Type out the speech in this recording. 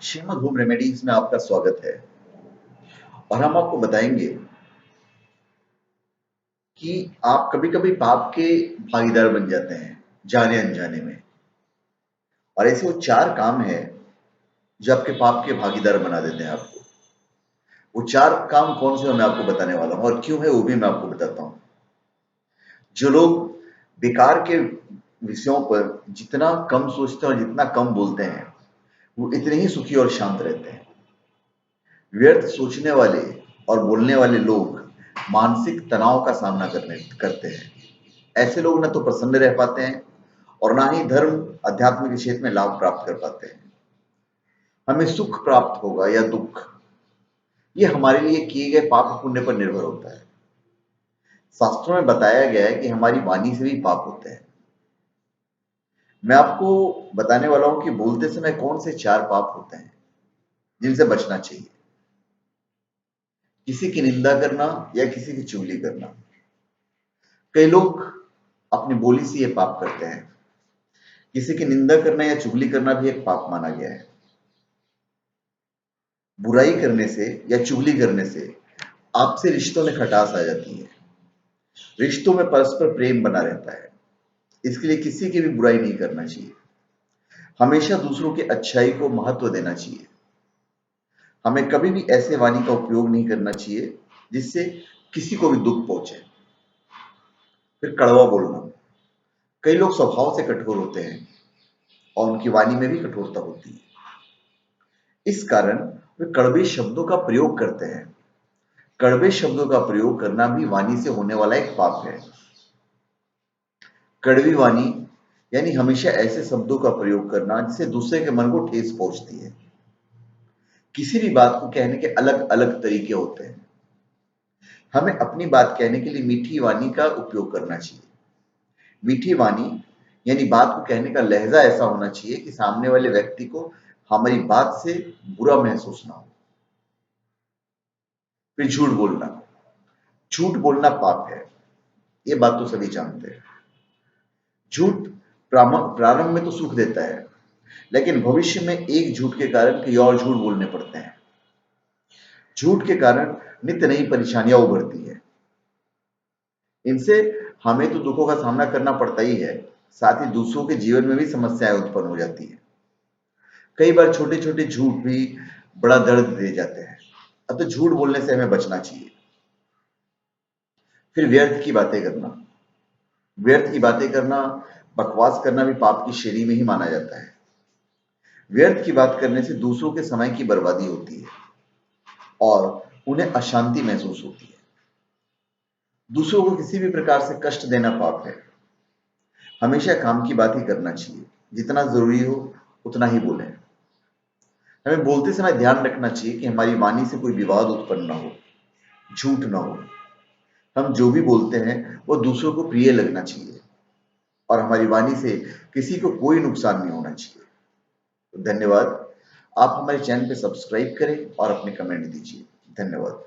Shrimad home remedies में आपका स्वागत है। और हम आपको बताएंगे कि आप कभी-कभी पाप के भागीदार बन जाते हैं, जाने अनजाने में। और ऐसे वो 4 काम हैं जो आपके पाप के भागीदार बना देते हैं आपको। वो 4 काम कौन से हैं मैं आपको बताने वाला हूँ और क्यों है वो भी मैं आपको बताता हूँ। जो लोग बेकार के विषयों पर जितना कम सोचते हैं और जितना कम बोलते हैं, वो इतने ही सुखी और शांत रहते हैं। व्यर्थ सोचने वाले और बोलने वाले लोग मानसिक तनाव का सामना करते हैं। ऐसे लोग ना तो प्रसन्न रह पाते हैं और ना ही धर्म अध्यात्म के क्षेत्र में लाभ प्राप्त कर पाते हैं। हमें सुख प्राप्त होगा या दुख, ये हमारे लिए किए गए पाप पुण्य पर निर्भर होता है। शास्त्रों में बताया गया है कि हमारी वाणी से भी पाप होते हैं। मैं आपको बताने वाला हूं कि बोलते समय कौन से 4 पाप होते हैं जिनसे बचना चाहिए। किसी की निंदा करना या किसी की चुगली करना। कई लोग अपनी बोली से ये पाप करते हैं। किसी की निंदा करना या चुगली करना भी एक पाप माना गया है। बुराई करने से या चुगली करने से आपसे रिश्तों में खटास आ जाती है। रिश्तों में परस्पर प्रेम बना रहता है। इसके लिए किसी की भी बुराई नहीं करना चाहिए। हमेशा दूसरों की अच्छाई को महत्व देना चाहिए। हमें कभी भी ऐसे वाणी का उपयोग नहीं करना चाहिए जिससे किसी को भी दुख पहुंचे। फिर कड़वा बोलना। कई लोग स्वभाव से कठोर होते हैं और उनकी वाणी में भी कठोरता होती है। इस कारण वे कड़वे शब्दों का प्रयोग करते हैं। कड़वे शब्दों का प्रयोग करना भी वाणी से होने वाला एक पाप है। कड़वी वाणी यानी हमेशा ऐसे शब्दों का प्रयोग करना जिससे दूसरे के मन को ठेस पहुंचती है। किसी भी बात को कहने के अलग अलग तरीके होते हैं। हमें अपनी बात कहने के लिए मीठी वाणी का उपयोग करना चाहिए। मीठी वाणी यानी बात को कहने का लहजा ऐसा होना चाहिए कि सामने वाले व्यक्ति को हमारी बात से बुरा महसूस ना हो। फिर झूठ बोलना। झूठ बोलना पाप है, ये बात तो सभी जानते हैं। झूठ प्रारंभ में तो सुख देता है, लेकिन भविष्य में एक झूठ के कारण कई और झूठ बोलने पड़ते हैं। झूठ के कारण नित्य नई परेशानियां उभरती है। इनसे हमें तो दुखों का सामना करना पड़ता ही है, साथ ही दूसरों के जीवन में भी समस्याएं उत्पन्न हो जाती है। कई बार छोटे छोटे झूठ भी बड़ा दर्द दे जाते हैं। अब तो झूठ बोलने से हमें बचना चाहिए। फिर व्यर्थ की बातें करना। व्यर्थ की बातें करना, बकवास करना भी पाप की श्रेणी में ही माना जाता है। व्यर्थ की बात करने से दूसरों के समय की बर्बादी होती है और उन्हें अशांति महसूस होती है। दूसरों को किसी भी प्रकार से कष्ट देना पाप है। हमेशा काम की बात ही करना चाहिए। जितना जरूरी हो उतना ही बोलें। हमें बोलते समय ध्यान रखना चाहिए कि हमारी वाणी से कोई विवाद उत्पन्न ना हो, झूठ ना हो। हम जो भी बोलते हैं वो दूसरों को प्रिय लगना चाहिए और हमारी वाणी से किसी को कोई नुकसान नहीं होना चाहिए। तो धन्यवाद। आप हमारे चैनल पे सब्सक्राइब करें और अपने कमेंट दीजिए। धन्यवाद।